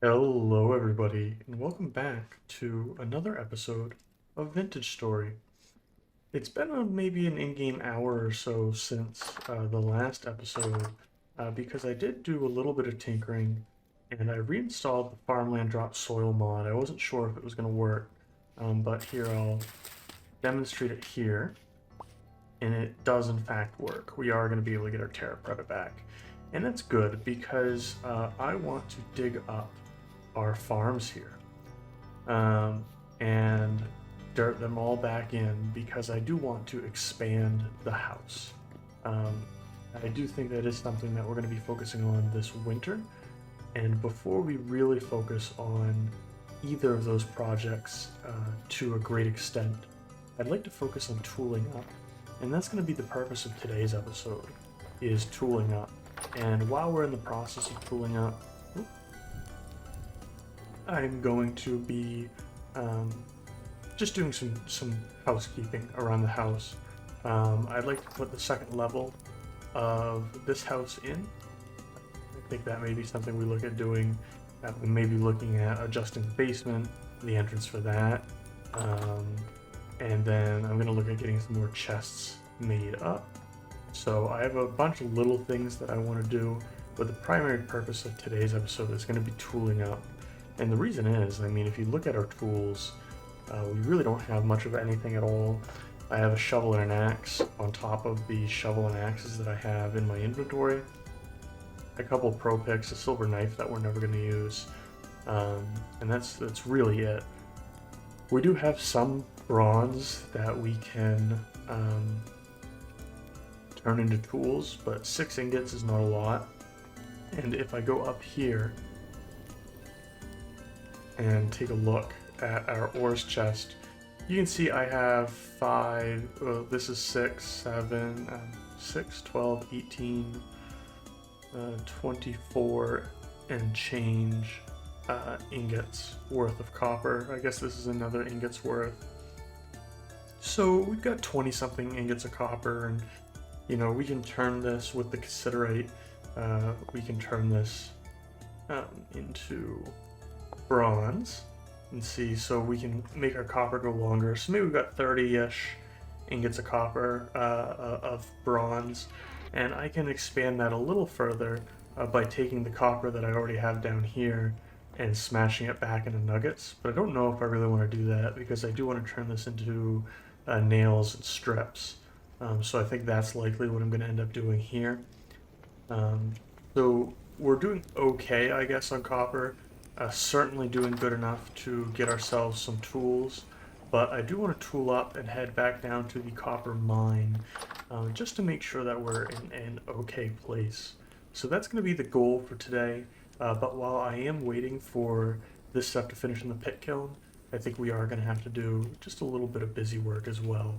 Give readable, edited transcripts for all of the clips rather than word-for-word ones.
Hello, everybody, and welcome back to another episode of Vintage Story. It's been maybe an in-game hour or so since the last episode, because I did do a little bit of tinkering, and I reinstalled the Farmland Drop Soil mod. I wasn't sure if it was going to work, but here I'll demonstrate it here, and it does in fact work. We are going to be able to get our Terra Preta back, and that's good because I want to dig up our farms here um, and dirt them all back in because I do want to expand the house. Um, I do think that is something that we're going to be focusing on this winter. And before we really focus on either of those projects to a great extent, I'd like to focus on tooling up. And that's going to be the purpose of today's episode, is tooling up. And while we're in the process of tooling up, I'm going to be um, just doing some housekeeping around the house. I'd like to put the second level of this house in. I think that may be something we look at doing. We may be looking at adjusting the basement, the entrance for that. And then I'm going to look at getting some more chests made up. So I have a bunch of little things that I want to do, but the primary purpose of today's episode is going to be tooling up. And the reason is, I mean, if you look at our tools, we really don't have much of anything at all. I have a shovel and an axe on top of the shovel and axes that I have in my inventory. A couple of pro picks, a silver knife that we're never going to use, and that's really it. We do have some bronze that we can turn into tools, but 6 ingots is not a lot. And if I go up here and take a look at our ores chest, you can see I have 5, well, this is 6, 7, 6, 12, 18, 24 and change ingots worth of copper. I guess this is another ingot's worth. So we've got 20 something ingots of copper, and you know, we can turn this with the cassiterite, we can turn this into bronze and see, so we can make our copper go longer. So maybe we've got 30-ish ingots of copper of bronze, and I can expand that a little further by taking the copper that I already have down here and smashing it back into nuggets. But I don't know if I really want to do that because I do want to turn this into nails and strips. So I think that's likely what I'm going to end up doing here. So we're doing okay, I guess, on copper. Certainly doing good enough to get ourselves some tools, but I do want to tool up and head back down to the copper mine just to make sure that we're in an okay place. So that's going to be the goal for today, but while I am waiting for this stuff to finish in the pit kiln, I think we are going to have to do just a little bit of busy work as well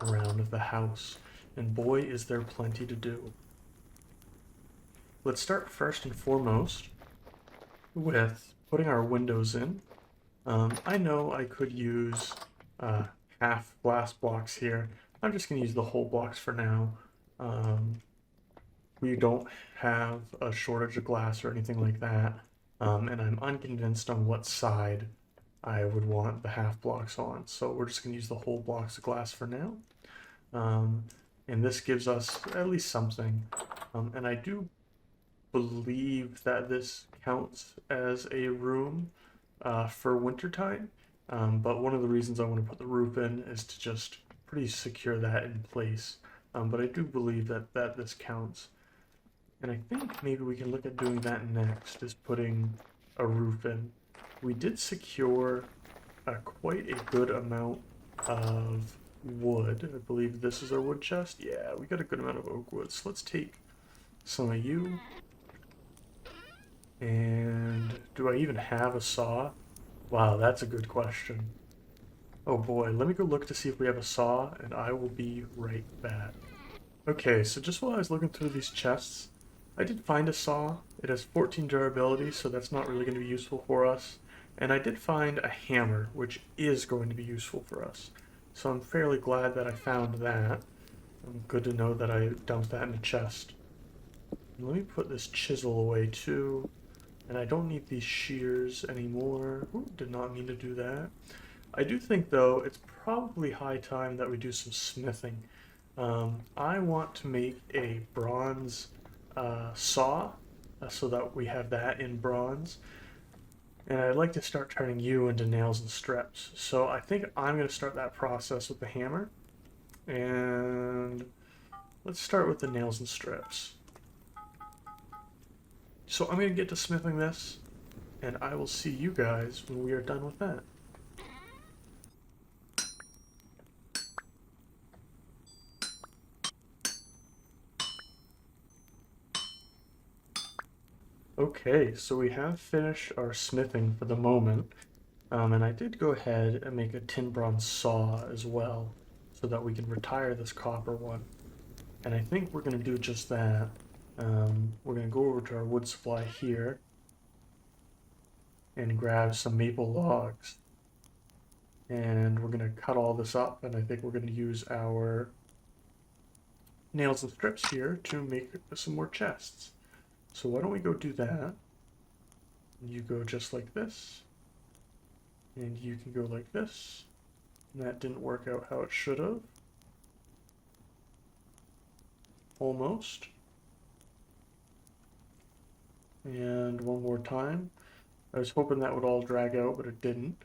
around the house, and boy is there plenty to do. Let's start first and foremost with putting our windows in. I know I could use half glass blocks here. I'm just going to use the whole blocks for now. We don't have a shortage of glass or anything like that, and I'm unconvinced on what side I would want the half blocks on. So we're just going to use the whole blocks of glass for now. And this gives us at least something. And I do believe that this counts as a room for wintertime, but one of the reasons I want to put the roof in is to just pretty secure that in place. But I do believe that this counts, and I think maybe we can look at doing that next, is putting a roof in. We did secure quite a good amount of wood. I believe this is our wood chest. Yeah, we got a good amount of oak wood, so let's take some of you. And do I even have a saw? Wow, that's a good question. Oh boy, let me go look to see if we have a saw, and I will be right back. Okay, so just while I was looking through these chests, I did find a saw. It has 14 durability, so that's not really going to be useful for us. And I did find a hammer, which is going to be useful for us. So I'm fairly glad that I found that. Good to know that I dumped that in a chest. Let me put this chisel away too. And I don't need these shears anymore. Ooh, did not mean to do that. I do think, though, it's probably high time that we do some smithing. I want to make a bronze saw so that we have that in bronze. And I'd like to start turning you into nails and strips. So I think I'm going to start that process with the hammer. And let's start with the nails and strips. So I'm going to get to smithing this, and I will see you guys when we are done with that. Okay, so we have finished our smithing for the moment, and I did go ahead and make a tin bronze saw as well, so that we can retire this copper one. And I think we're going to do just that. We're going to go over to our wood supply here and grab some maple logs. And we're going to cut all this up, and I think we're going to use our nails and strips here to make some more chests. So why don't we go do that? You go just like this, and you can go like this. And that didn't work out how it should have. Almost. And one more time. I was hoping that would all drag out, but it didn't.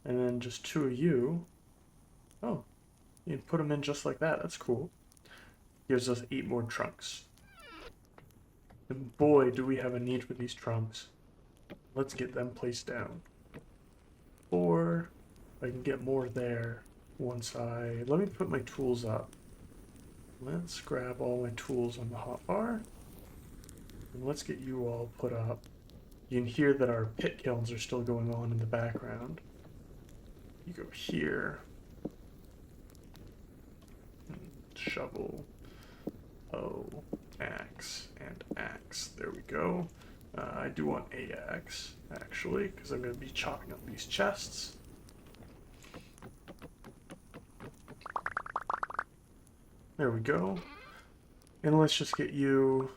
And then just two of you. Oh, you can put them in just like that. That's cool. Gives us 8 more trunks. And boy, do we have a need for these trunks. Let's get them placed down. 4. I can get more there once I... Let me put my tools up. Let's grab all my tools on the hotbar. And let's get you all put up. You can hear that our pit kilns are still going on in the background. You go here. Shovel. Oh, axe and axe. There we go. I do want a axe, actually, because I'm going to be chopping up these chests. There we go. And let's just get you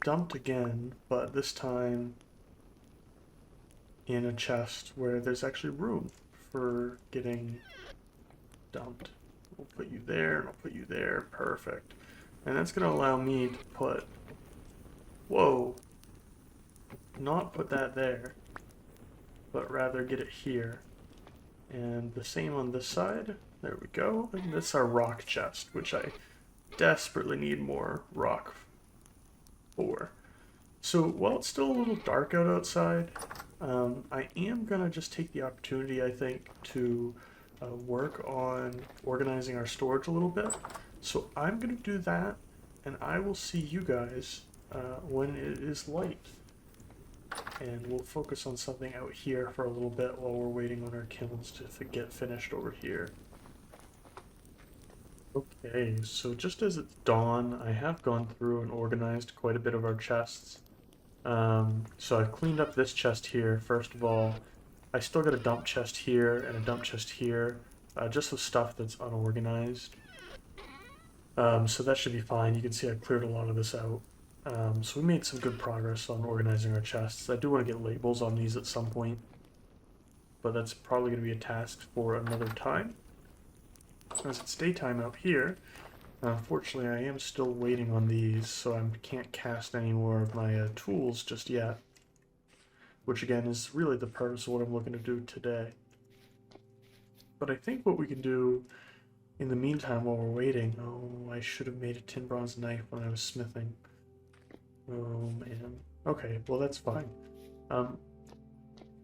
dumped again, but this time in a chest where there's actually room for getting dumped. We'll put you there, and I'll put you there. Perfect. And that's going to allow me to put... Whoa. Not put that there, but rather get it here. And the same on this side. There we go. And that's our rock chest, which I desperately need more rock for. So while it's still a little dark out outside, I am going to just take the opportunity, I think, to work on organizing our storage a little bit. So I'm going to do that, and I will see you guys when it is light. And we'll focus on something out here for a little bit while we're waiting on our kilns to get finished over here. Okay, so just as it's dawn, I have gone through and organized quite a bit of our chests. So I've cleaned up this chest here, first of all. I still got a dump chest here and a dump chest here, just with stuff that's unorganized. So that should be fine. You can see I cleared a lot of this out. So we made some good progress on organizing our chests. I do want to get labels on these at some point, but that's probably going to be a task for another time. As it's daytime out here, unfortunately I am still waiting on these, so I can't cast any more of my tools just yet. Which again is really the purpose of what I'm looking to do today. But I think what we can do in the meantime while we're waiting... Oh, I should have made a tin bronze knife when I was smithing. Oh man. Okay, well that's fine. I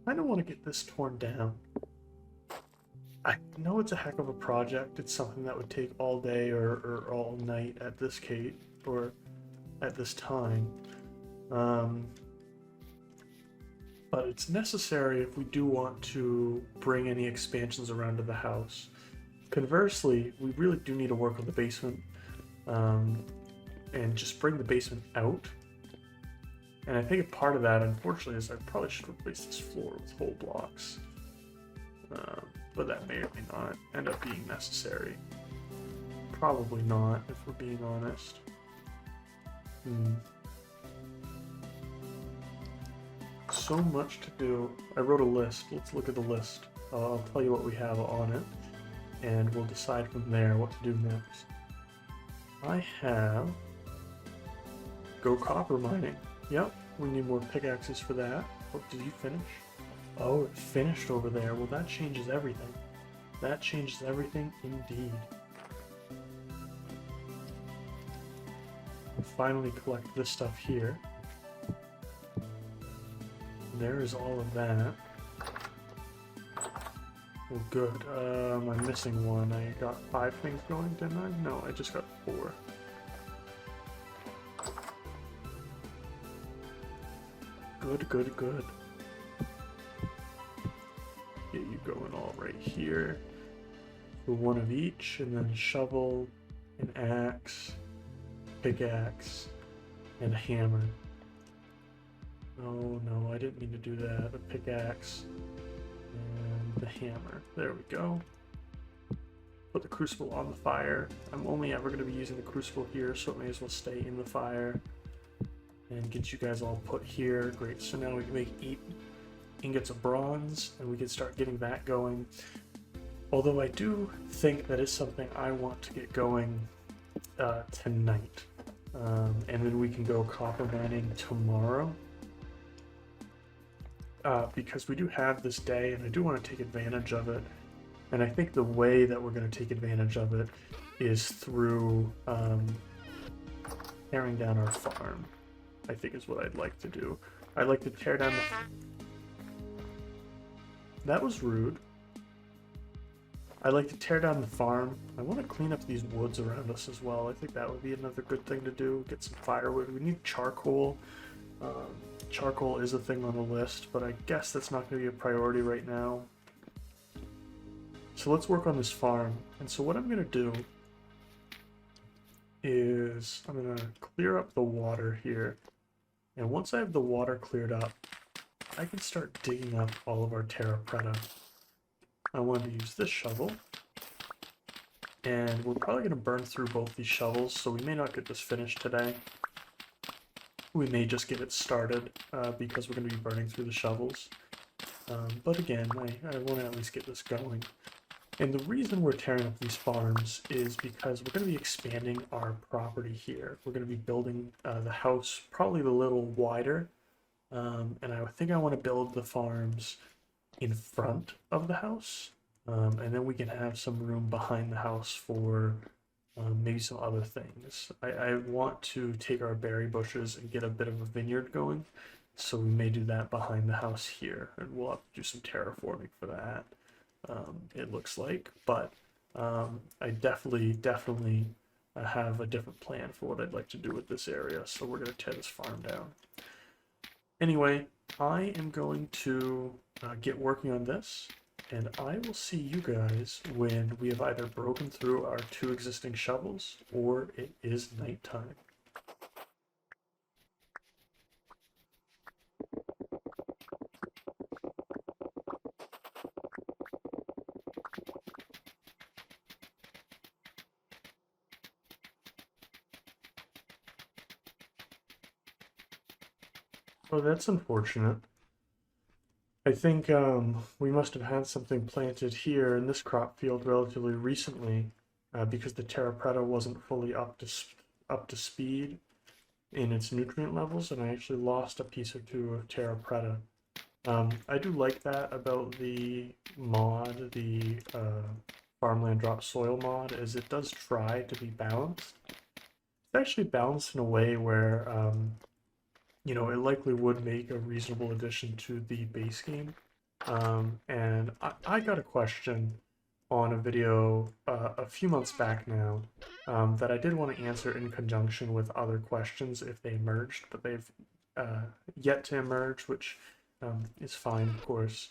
don't want to get this torn down. I know it's a heck of a project. It's something that would take all day or all night at this case, or at this time. But it's necessary if we do want to bring any expansions around to the house. Conversely, we really do need to work on the basement, and just bring the basement out. And I think a part of that, unfortunately, is I probably should replace this floor with whole blocks. But that may or may not end up being necessary. Probably not, if we're being honest. so much to do. I wrote a list. Let's look at the list. I'll tell you what we have on it, and we'll decide from there what to do next. I have go copper mining. Yep, we need more pickaxes for that. Oh, did you finish? Oh, it finished over there. Well, that changes everything. That changes everything indeed. We'll finally collect this stuff here. There is all of that. Oh, good. I'm missing one. I got 5 things going, didn't I? No, I just got 4. Good, good, good. Get you going all right here. For one of each, and then a shovel, an axe, pickaxe, and a hammer. Oh no, I didn't mean to do that. A pickaxe and the hammer. There we go. Put the crucible on the fire. I'm only ever going to be using the crucible here, so it may as well stay in the fire. And get you guys all put here. Great, so now we can make 8 ingots of bronze, and we can start getting that going. Although I do think that is something I want to get going tonight. And then we can go copper mining tomorrow. Because we do have this day, and I do want to take advantage of it. And I think the way that we're going to take advantage of it is through tearing down our farm, I think is what I'd like to do. I'd like to tear down the... That was rude. I'd like to tear down the farm. I want to clean up these woods around us as well. I think that would be another good thing to do. Get some firewood. We need charcoal. Charcoal is a thing on the list, but I guess that's not going to be a priority right now. So let's work on this farm. And so what I'm going to do is I'm going to clear up the water here. And once I have the water cleared up, I can start digging up all of our terra preta. I wanted to use this shovel, and we're probably going to burn through both these shovels, so we may not get this finished today. We may just get it started because we're going to be burning through the shovels. But again, I want to at least get this going. And the reason we're tearing up these farms is because we're going to be expanding our property here. We're going to be building the house probably a little wider. And I think I want to build the farms in front of the house, and then we can have some room behind the house for maybe some other things. I want to take our berry bushes and get a bit of a vineyard going, so we may do that behind the house here, and we'll have to do some terraforming for that, it looks like, but I definitely have a different plan for what I'd like to do with this area, so we're going to tear this farm down. Anyway, I am going to get working on this, and I will see you guys when we have either broken through our 2 existing shovels or it is nighttime. Oh, that's unfortunate. I think we must have had something planted here in this crop field relatively recently because the terra preta wasn't fully up to speed in its nutrient levels, and I actually lost a piece or 2 of terra preta. I do like that about the mod, the Farmland Drop Soil mod, is it does try to be balanced. It's actually balanced in a way where you know, it likely would make a reasonable addition to the base game. And I got a question on a video a few months back now that I did want to answer in conjunction with other questions if they emerged, but they've yet to emerge, which is fine, of course.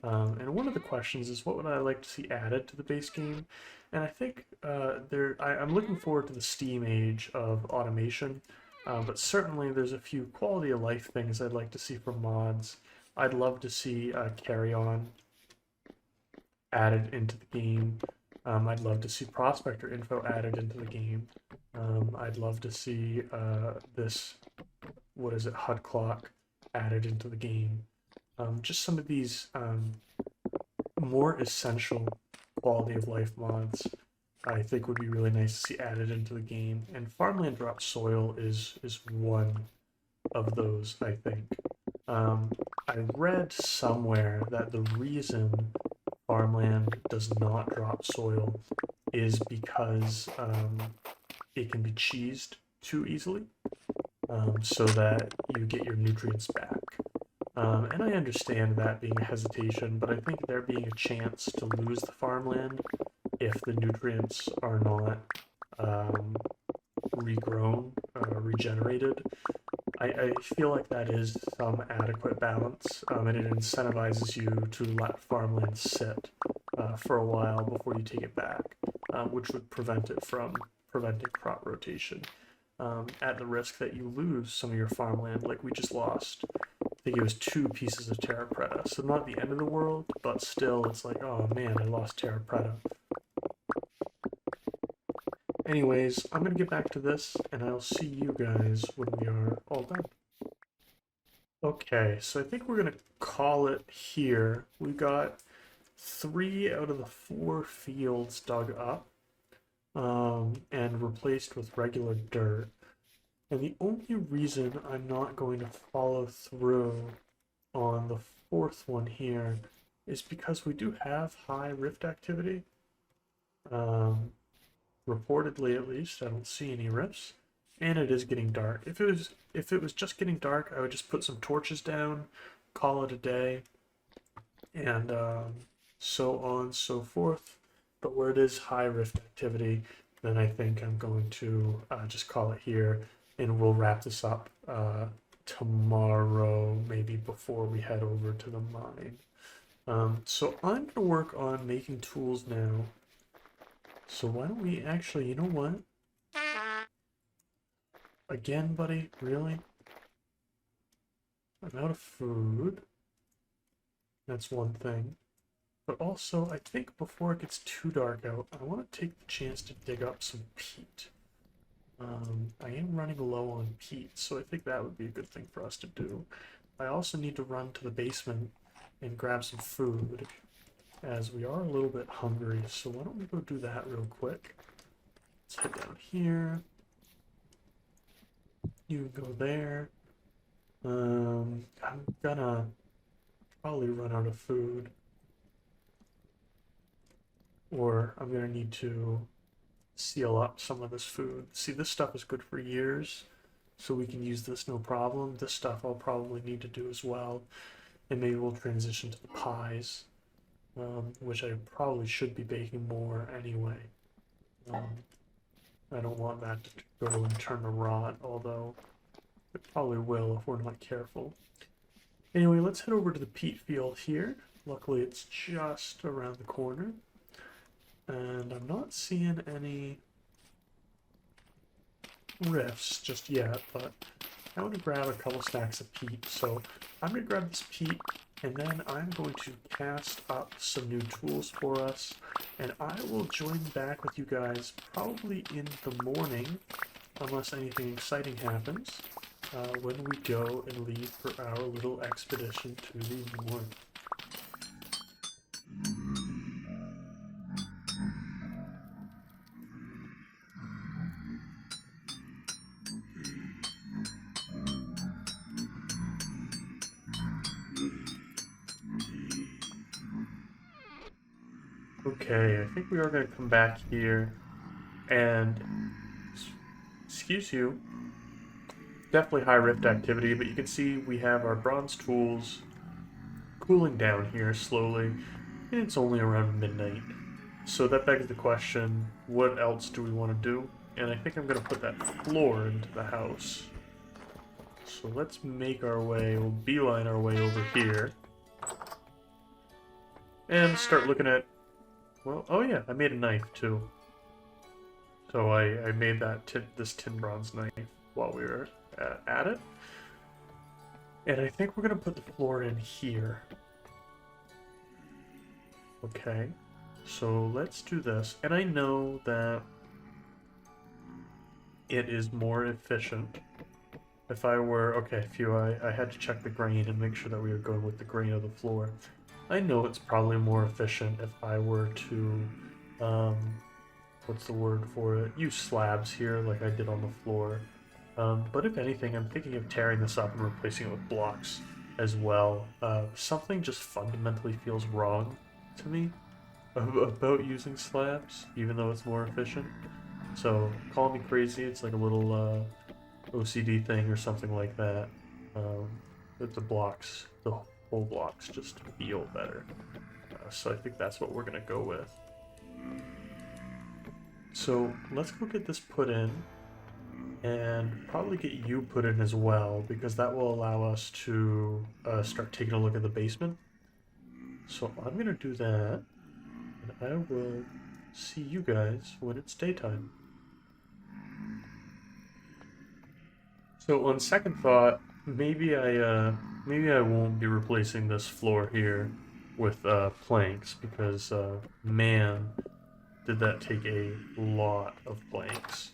And one of the questions is, what would I like to see added to the base game? And I think I'm looking forward to the Steam age of automation. But certainly there's a few quality of life things I'd like to see from mods. I'd love to see carry on added into the game. I'd love to see Prospector Info added into the game. I'd love to see this, what is it, HUD Clock added into the game. Just some of these more essential quality of life mods I think would be really nice to see added into the game. And Farmland Drop Soil is one of those, I think. Um, I read somewhere that the reason Farmland does not drop soil is because it can be cheesed too easily, so that you get your nutrients back. And I understand that being a hesitation, but I think there being a chance to lose the farmland if the nutrients are not um, regrown, regenerated, I feel like that is some adequate balance, and it incentivizes you to let farmland sit for a while before you take it back, which would prevent it from preventing crop rotation, at the risk that you lose some of your farmland, like we just lost. I think it was 2 pieces of terra preta, so not the end of the world, but still, it's like, oh man, I lost terra preta. Anyways, I'm gonna get back to this, and I'll see you guys when we are all done. Okay, so I think we're gonna call it here. We got 3 out of the 4 fields dug up, and replaced with regular dirt. And the only reason I'm not going to follow through on the 4th one here is because we do have high rift activity. Reportedly, at least, I don't see any rifts. And it is getting dark. If it was just getting dark, I would just put some torches down, call it a day, and so on and so forth. But where it is high rift activity, then I think I'm going to just call it here, and we'll wrap this up tomorrow, maybe before we head over to the mine. So I'm going to work on making tools now. So why don't we actually, you know what? Again, buddy, really? I'm out of food. That's one thing. But also, I think before it gets too dark out, I want to take the chance to dig up some peat. I am running low on peat, so I think that would be a good thing for us to do. I also need to run to the basement and grab some food, as we are a little bit hungry, so why don't we go do that real quick. Let's head down here. You go there. I'm gonna probably run out of food. Or I'm gonna need to seal up some of this food. See, this stuff is good for years, so we can use this no problem. This stuff I'll probably need to do as well. And maybe we'll transition to the pies, which I probably should be baking more anyway. I don't want that to go and turn to rot, although it probably will if we're not careful. Anyway, let's head over to the peat field here. Luckily, it's just around the corner. And I'm not seeing any rifts just yet, but I want to grab a couple stacks of peat. So I'm going to grab this peat, and then I'm going to cast up some new tools for us. And I will join back with you guys probably in the morning, unless anything exciting happens, when we go and leave for our little expedition to the north. Okay, I think we are going to come back here and, excuse you, definitely high rift activity, but you can see we have our bronze tools cooling down here slowly, and it's only around midnight. So that begs the question, what else do we want to do? And I think I'm going to put that floor into the house. So let's make our way, we'll beeline our way over here. And start looking at, well, oh yeah, I made a knife too. So I made that this tin bronze knife while we were at it. And I think we're going to put the floor in here. Okay, so let's do this. And I know that it is more efficient if I were, okay, I had to check the grain and make sure that we were going with the grain of the floor. I know it's probably more efficient if I were to, um, what's the word for it? Use slabs here like I did on the floor. But if anything, I'm thinking of tearing this up and replacing it with blocks as well. Something just fundamentally feels wrong to me about using slabs, even though it's more efficient. So call me crazy. It's like a little OCD thing or something like that. That the whole blocks just feel better. So I think that's what we're gonna go with. So let's go get this put in, and probably get you put in as well, because that will allow us to start taking a look at the basement. So I'm gonna do that, and I will see you guys when it's daytime. So on second thought, maybe I won't be replacing this floor here with planks, because man, did that take a lot of planks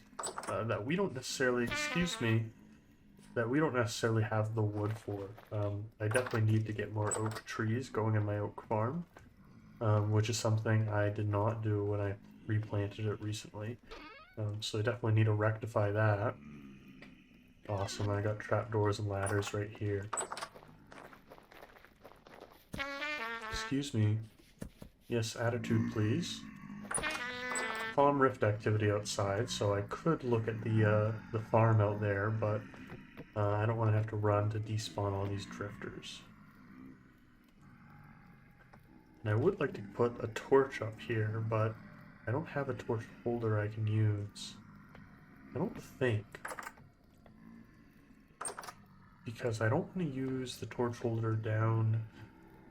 that we don't necessarily, excuse me, that we don't necessarily have the wood for. I definitely need to get more oak trees going in my oak farm, which is something I did not do when I replanted it recently. So I definitely need to rectify that. Awesome, I got trapdoors and ladders right here. Excuse me. Yes, attitude please. Farm rift activity outside, so I could look at the farm out there, but I don't want to have to run to despawn all these drifters. And I would like to put a torch up here, but I don't have a torch holder I can use. I don't think. Because I don't want to use the torch holder down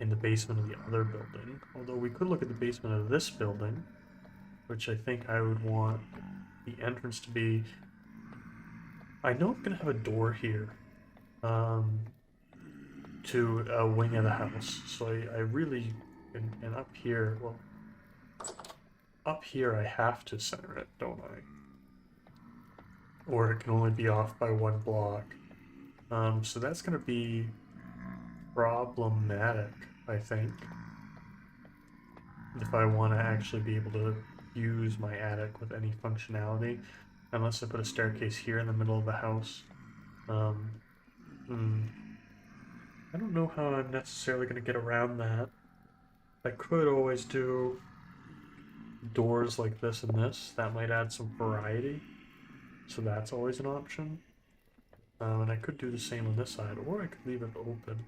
in the basement of the other building. Although we could look at the basement of this building, which I think I would want the entrance to be... I know I'm going to have a door here to a wing of the house. So I really... And up here, well... Up here I have to center it, don't I? Or it can only be off by one block. So that's going to be problematic, I think. If I want to actually be able to use my attic with any functionality. Unless I put a staircase here in the middle of the house. I don't know how I'm necessarily going to get around that. I could always do doors like this and this. That might add some variety. So that's always an option. And I could do the same on this side, or I could leave it open.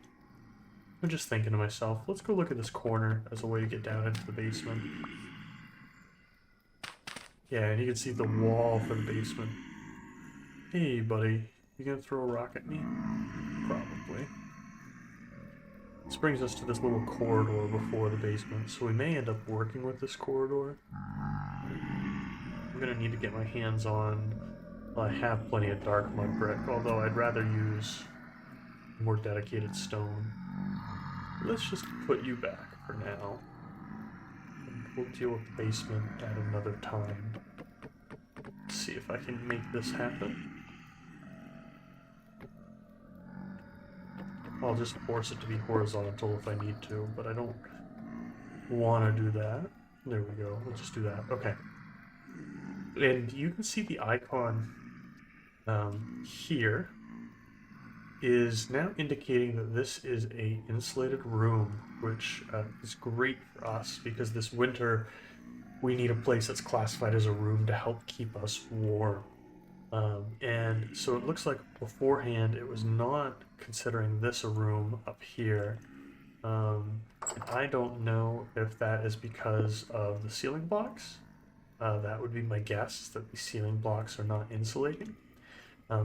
I'm just thinking to myself, let's go look at this corner as a way to get down into the basement. Yeah, and you can see the wall for the basement. Hey, buddy, you gonna throw a rock at me? Probably. This brings us to this little corridor before the basement, so we may end up working with this corridor. I'm gonna need to get my hands on... Well, I have plenty of dark mud brick, although I'd rather use more dedicated stone. Let's just put you back for now. And we'll deal with the basement at another time. Let's see if I can make this happen. I'll just force it to be horizontal if I need to, but I don't want to do that. There we go. We'll just do that. Okay. And you can see the icon here is now indicating that this is a insulated room, which is great for us because this winter we need a place that's classified as a room to help keep us warm. And so it looks like beforehand it was not considering this a room up here. And I don't know if that is because of the ceiling blocks. That would be my guess, that the ceiling blocks are not insulating.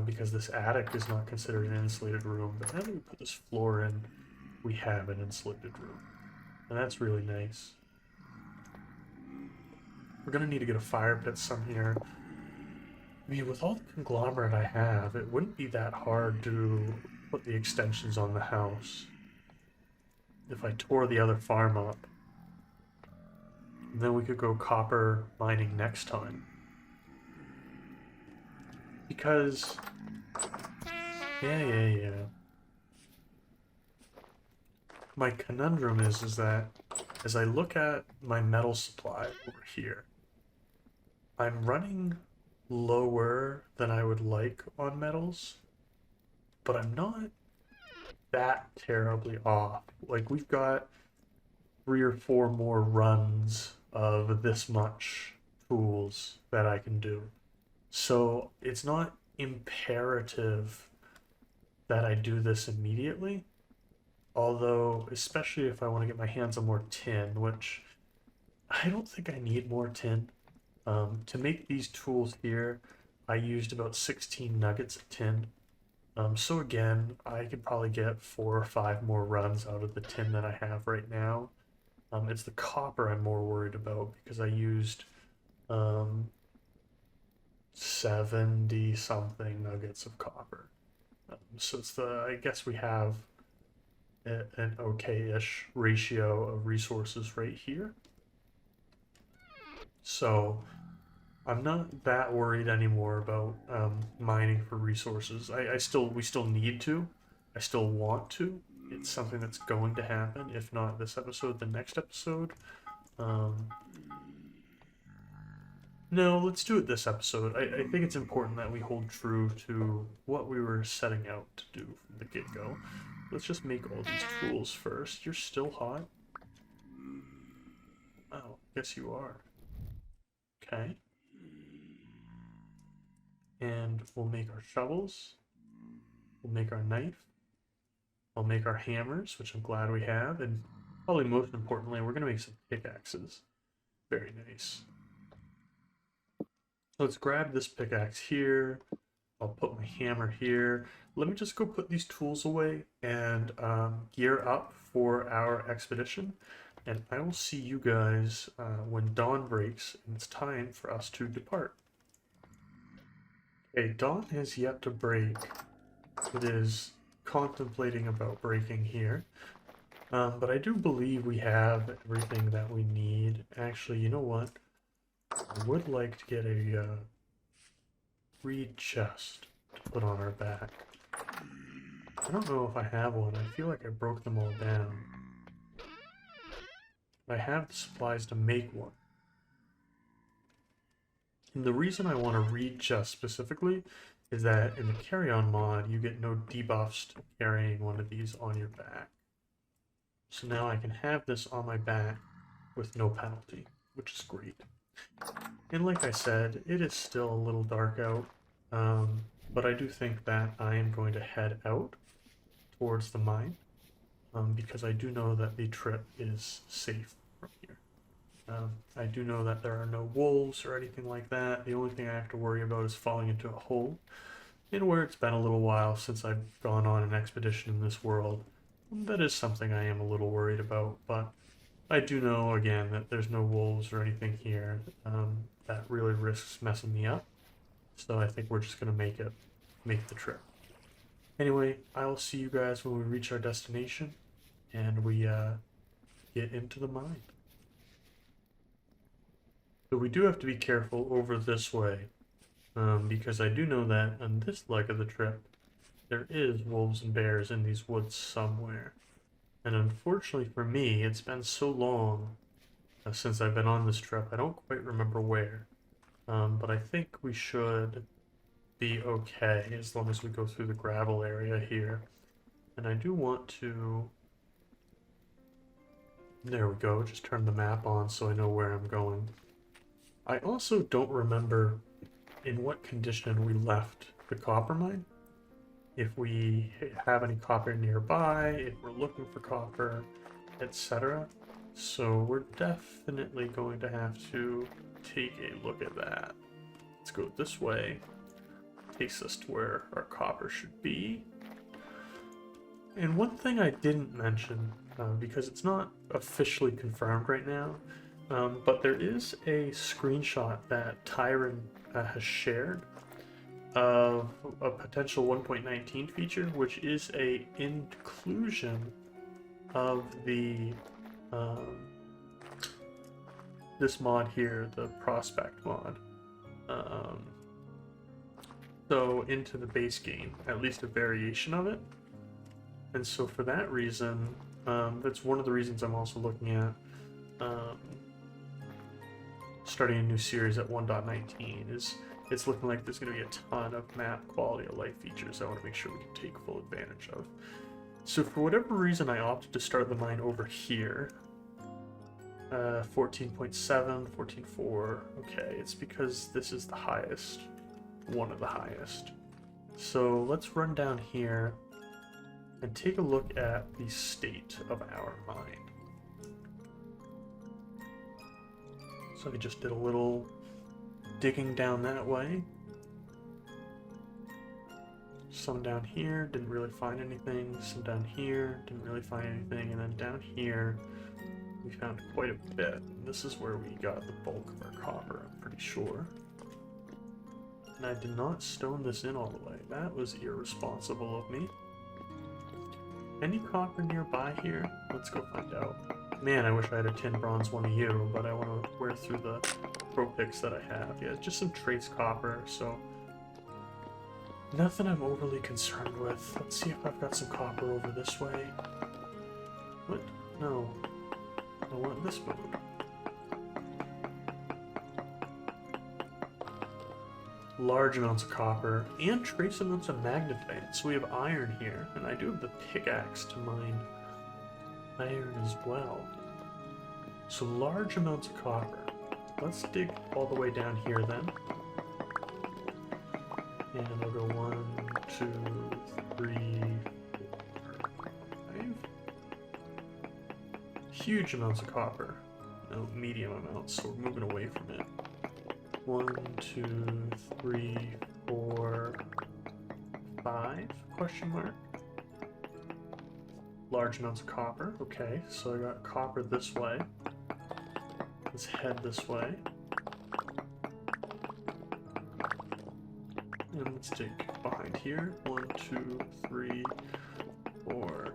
Because this attic is not considered an insulated room, but now that we put this floor in, we have an insulated room. And that's really nice. We're gonna need to get a fire pit somewhere. I mean, with all the conglomerate I have, it wouldn't be that hard to put the extensions on the house. If I tore the other farm up, and then we could go copper mining next time. Because Yeah. My conundrum is that as I look at my metal supply over here, I'm running lower than I would like on metals, but I'm not that terribly off. Like, we've got 3 or 4 more runs of this much tools that I can do. So it's not imperative that I do this immediately. Although, especially if I want to get my hands on more tin, which I don't think I need more tin. To make these tools here, I used about 16 nuggets of tin. So again, I could probably get 4 or 5 more runs out of the tin that I have right now. It's the copper I'm more worried about because I used um, 70 something nuggets of copper. So it's I guess we have an okay-ish ratio of resources right here. So I'm not that worried anymore about mining for resources. We still need to. I still want to. It's something that's going to happen. If not this episode, the next episode. Um, no, let's do it this episode. I think it's important that we hold true to what we were setting out to do from the get-go. Let's just make all these tools first. You're still hot? Oh, yes you are. Okay. And we'll make our shovels. We'll make our knife. I'll make our hammers, which I'm glad we have. And probably most importantly, we're going to make some pickaxes. Very nice. Let's grab this pickaxe here. I'll put my hammer here. Let me just go put these tools away and gear up for our expedition. And I will see you guys when dawn breaks and it's time for us to depart. Okay, dawn has yet to break. It is contemplating about breaking here. But I do believe we have everything that we need. Actually, you know what? I would like to get a reed chest to put on our back. I don't know if I have one. I feel like I broke them all down. I have the supplies to make one. And the reason I want a reed chest specifically is that in the carry-on mod, you get no debuffs to carrying one of these on your back. So now I can have this on my back with no penalty, which is great. And like I said, it is still a little dark out, but I do think that I am going to head out towards the mine, because I do know that the trip is safe from here. I do know that there are no wolves or anything like that. The only thing I have to worry about is falling into a hole. And where it's been a little while since I've gone on an expedition in this world, that is something I am a little worried about, but I do know, again, that there's no wolves or anything here that really risks messing me up. So I think we're just going to make the trip. Anyway, I will see you guys when we reach our destination and we get into the mine. So we do have to be careful over this way, because I do know that on this leg of the trip, there is wolves and bears in these woods somewhere. And unfortunately for me, it's been so long since I've been on this trip, I don't quite remember where. But I think we should be okay as long as we go through the gravel area here. And I do want to... There we go, just turn the map on so I know where I'm going. I also don't remember in what condition we left the copper mine. If we have any copper nearby, if we're looking for copper, etc. So we're definitely going to have to take a look at that. Let's go this way. Takes us to where our copper should be. And one thing I didn't mention, because it's not officially confirmed right now, but there is a screenshot that Tyron has shared of a potential 1.19 feature, which is a inclusion of the this mod here, the Prospect mod. so into the base game, at least a variation of it. And so for that reason, that's one of the reasons I'm also looking at starting a new series at 1.19 is it's looking like there's going to be a ton of map quality of life features I want to make sure we can take full advantage of. So for whatever reason, I opted to start the mine over here. 14.7, 14.4, okay, it's because this is the highest, one of the highest. So let's run down here and take a look at the state of our mine. So I just did a little digging down that way. Some down here, didn't really find anything. Some down here, didn't really find anything. And then down here, we found quite a bit. And this is where we got the bulk of our copper, I'm pretty sure. And I did not stone this in all the way. That was irresponsible of me. Any copper nearby here? Let's go find out. Man, I wish I had a tin bronze one of you, but I want to wear through the pro picks that I have. Yeah, just some trace copper, so nothing I'm overly concerned with. Let's see if I've got some copper over this way. What? No. I want this mode. Large amounts of copper and trace amounts of magnetite. So we have iron here, and I do have the pickaxe to mine iron as well. So large amounts of copper. Let's dig all the way down here then. And I'll go 1, 2, 3, 4, 5. Huge amounts of copper. No, medium amounts, so we're moving away from it. 1, 2, 3, 4, 5, question mark. Large amounts of copper, okay, so I got copper this way. Let's head this way. And let's dig behind here. 1, 2, 3, 4,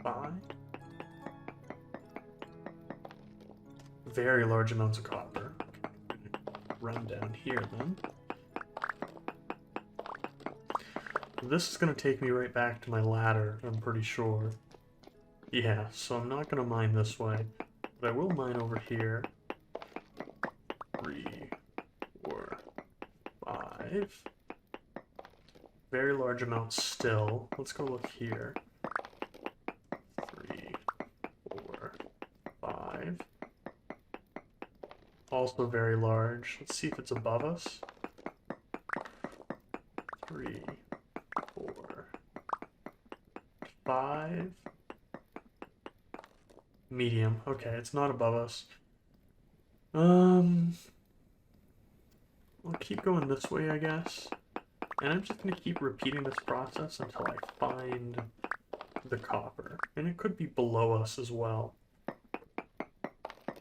5. Very large amounts of copper. Run down here then. This is going to take me right back to my ladder, I'm pretty sure. Yeah, so I'm not going to mine this way, but I will mine over here. 3, 4, 5. Very large amounts still. Let's go look here. 3, 4, 5. Also very large. Let's see if it's above us. 3, 4, 5. Medium. Okay, it's not above us. I'll keep going this way, I guess. And I'm just going to keep repeating this process until I find the copper. And it could be below us as well.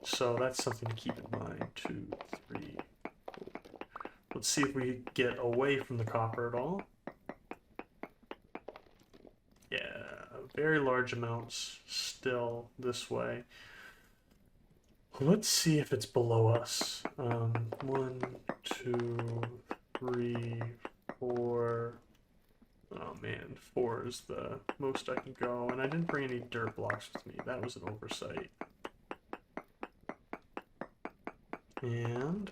So that's something to keep in mind. 2, 3, 4. Let's see if we get away from the copper at all. Yeah, very large amounts still this way. Let's see if it's below us. 1, 2, 3, 4. Oh man, 4 is the most I can go. And I didn't bring any dirt blocks with me. That was an oversight. And,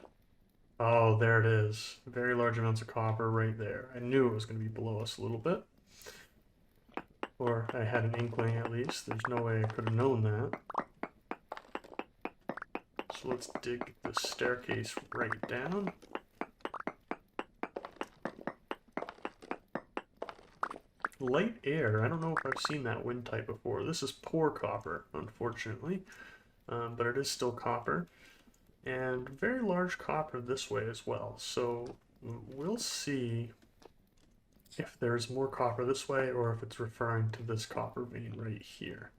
oh, there it is. Very large amounts of copper right there. I knew it was going to be below us a little bit. Or I had an inkling at least. There's no way I could have known that. So let's dig the staircase right down. Light air. I don't know if I've seen that wind type before. This is poor copper, unfortunately. But it is still copper. And very large copper this way as well. So we'll see if there's more copper this way or if it's referring to this copper vein right here.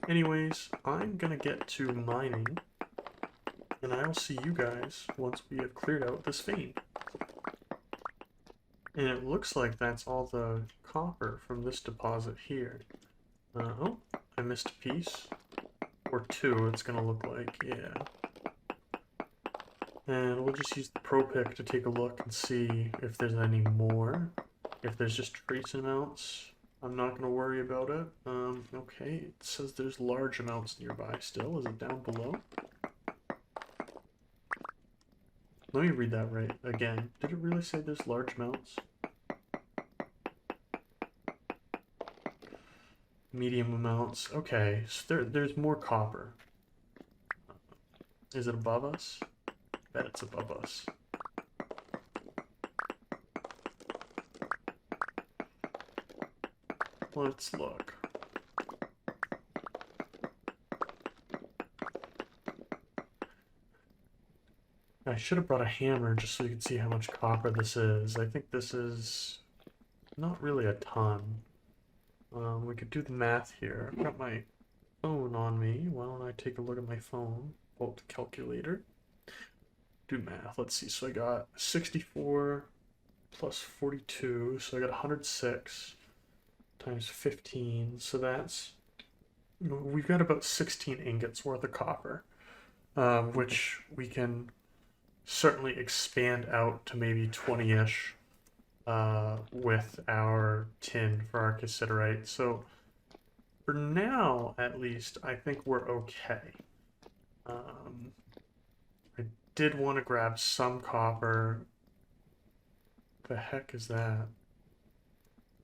Anyways, I'm gonna get to mining, and I will see you guys once we have cleared out this vein. And it looks like that's all the copper from this deposit here. Oh, I missed a piece. Or 2, it's gonna look like, yeah. And we'll just use the Pro Pick to take a look and see if there's any more. If there's just trace amounts, I'm not going to worry about it. Okay, it says there's large amounts nearby still. Is it down below? Let me read that right again. Did it really say there's large amounts? Medium amounts. Okay, so there's more copper. Is it above us? I bet it's above us. Let's look. I should have brought a hammer just so you can see how much copper this is. I think this is not really a ton. We could do the math here. I've got my phone on me. Why don't I take a look at my phone? Pull up the calculator. Do math. Let's see. So I got 64 plus 42. So I got 106 times 15. So that's... we've got about 16 ingots worth of copper, which we can certainly expand out to maybe 20-ish with our tin for our cassiterite. So for now, at least, I think we're okay. I did want to grab some copper. The heck is that?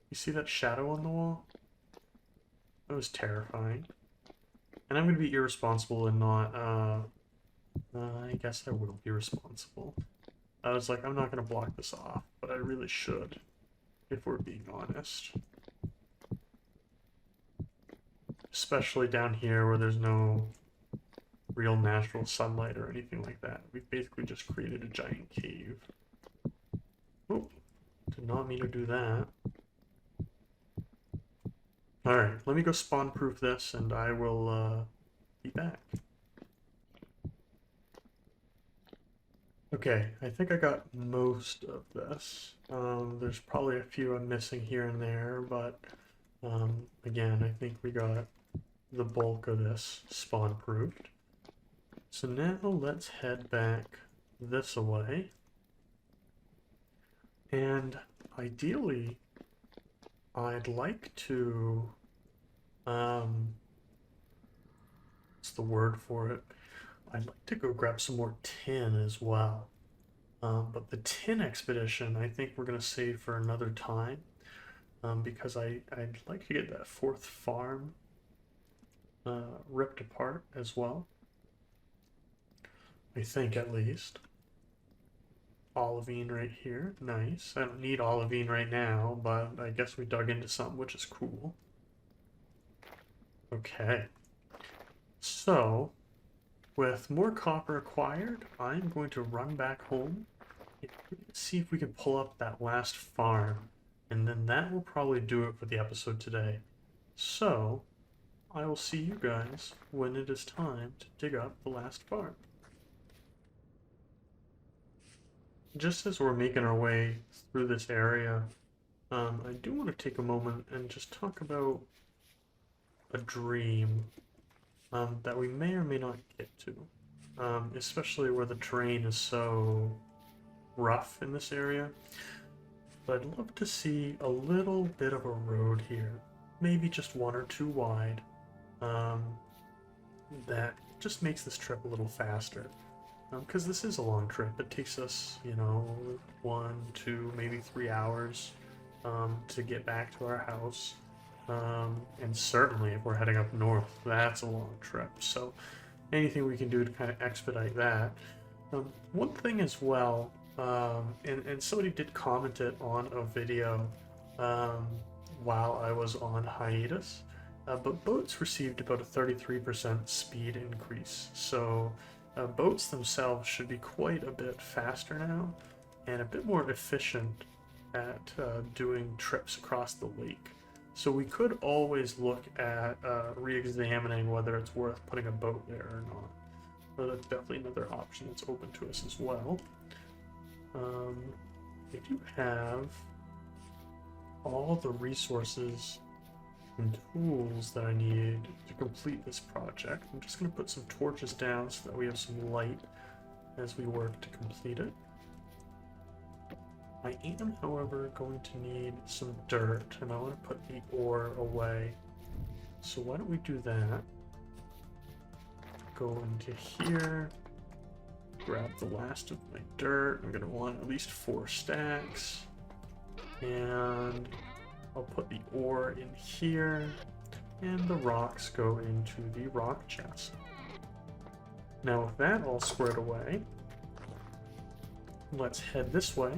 You see that shadow on the wall? That was terrifying. And I'm going to be irresponsible and not, I guess I will be responsible. I was like, I'm not going to block this off, but I really should, if we're being honest. Especially down here where there's no real natural sunlight or anything like that. We've basically just created a giant cave. Oh, did not mean to do that. Alright, let me go spawn proof this and I will be back. Okay, I think I got most of this. There's probably a few I'm missing here and there, but again, I think we got the bulk of this spawn proofed. So now let's head back this way. And ideally, I'd like to, what's the word for it? I'd like to go grab some more tin as well. But the tin expedition, I think we're going to save for another time. Because I'd like to get that fourth farm ripped apart as well. I think, at least. Olivine right here. Nice. I don't need olivine right now, but I guess we dug into something, which is cool. Okay. So, with more copper acquired, I'm going to run back home and see if we can pull up that last farm. And then that will probably do it for the episode today. So, I will see you guys when it is time to dig up the last farm. Just as we're making our way through this area, I do want to take a moment and just talk about a dream that we may or may not get to, especially where the terrain is so rough in this area. But I'd love to see a little bit of a road here, maybe just one or two wide, that just makes this trip a little faster. Because this is a long trip. It takes us, 1, 2, maybe 3 hours to get back to our house. And certainly if we're heading up north, that's a long trip. So anything we can do to kind of expedite that. One thing as well, and somebody did comment it on a video while I was on hiatus, but boats received about a 33% speed increase. So boats themselves should be quite a bit faster now and a bit more efficient at doing trips across the lake. So we could always look at re-examining whether it's worth putting a boat there or not. But that's definitely another option that's open to us as well. I do have all the resources and tools that I need to complete this project. I'm just going to put some torches down so that we have some light as we work to complete it. I am, however, going to need some dirt, and I want to put the ore away. So why don't we do that? Go into here, grab the last of my dirt. I'm going to want at least 4 stacks. And I'll put the ore in here, and the rocks go into the rock chest. Now with that all squared away, let's head this way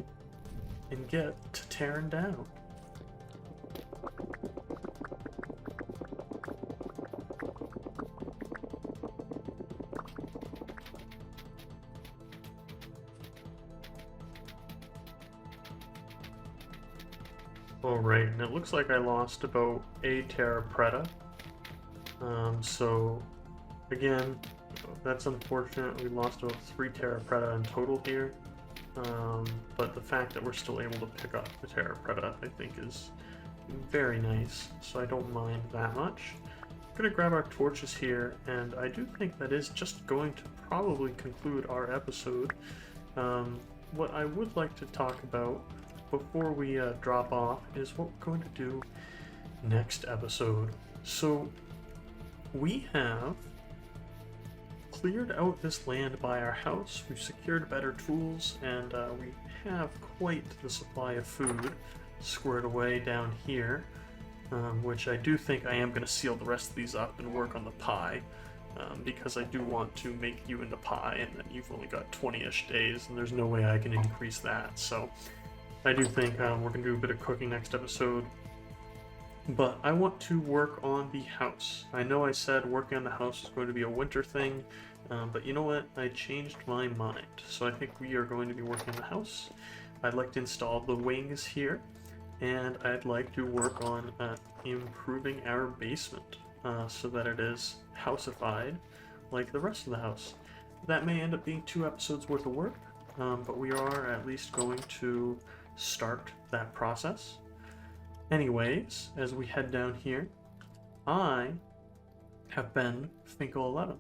and get to tearing down. Alright, and it looks like I lost about a Terra Preta. So, again, that's unfortunate. We lost about 3 Terra Preta in total here. But the fact that we're still able to pick up the Terra Preta, I think, is very nice. So I don't mind that much. I'm going to grab our torches here, and I do think that is just going to probably conclude our episode. What I would like to talk about before we drop off is what we're going to do next episode. So we have cleared out this land by our house, we've secured better tools, and we have quite the supply of food squared away down here, which I do think I am going to seal the rest of these up and work on the pie, because I do want to make you into pie, and then you've only got 20-ish days, and there's no way I can increase that. So I do think we're going to do a bit of cooking next episode. But I want to work on the house. I know I said working on the house is going to be a winter thing, but you know what? I changed my mind. So I think we are going to be working on the house. I'd like to install the wings here, and I'd like to work on improving our basement so that it is houseified like the rest of the house. That may end up being 2 episodes worth of work, but we are at least going to start that process. Anyways, as we head down here, I have been Finkel11.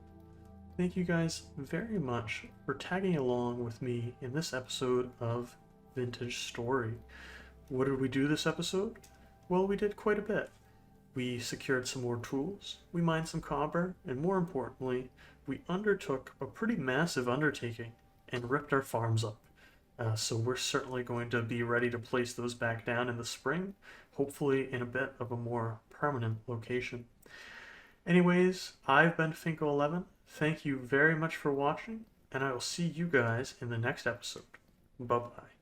Thank you guys very much for tagging along with me in this episode of Vintage Story. What did we do this episode? Well, we did quite a bit. We secured some more tools, we mined some copper, and more importantly, we undertook a pretty massive undertaking and ripped our farms up. So we're certainly going to be ready to place those back down in the spring, hopefully in a bit of a more permanent location. Anyways, I've been Finko11. Thank you very much for watching, and I will see you guys in the next episode. Bye-bye.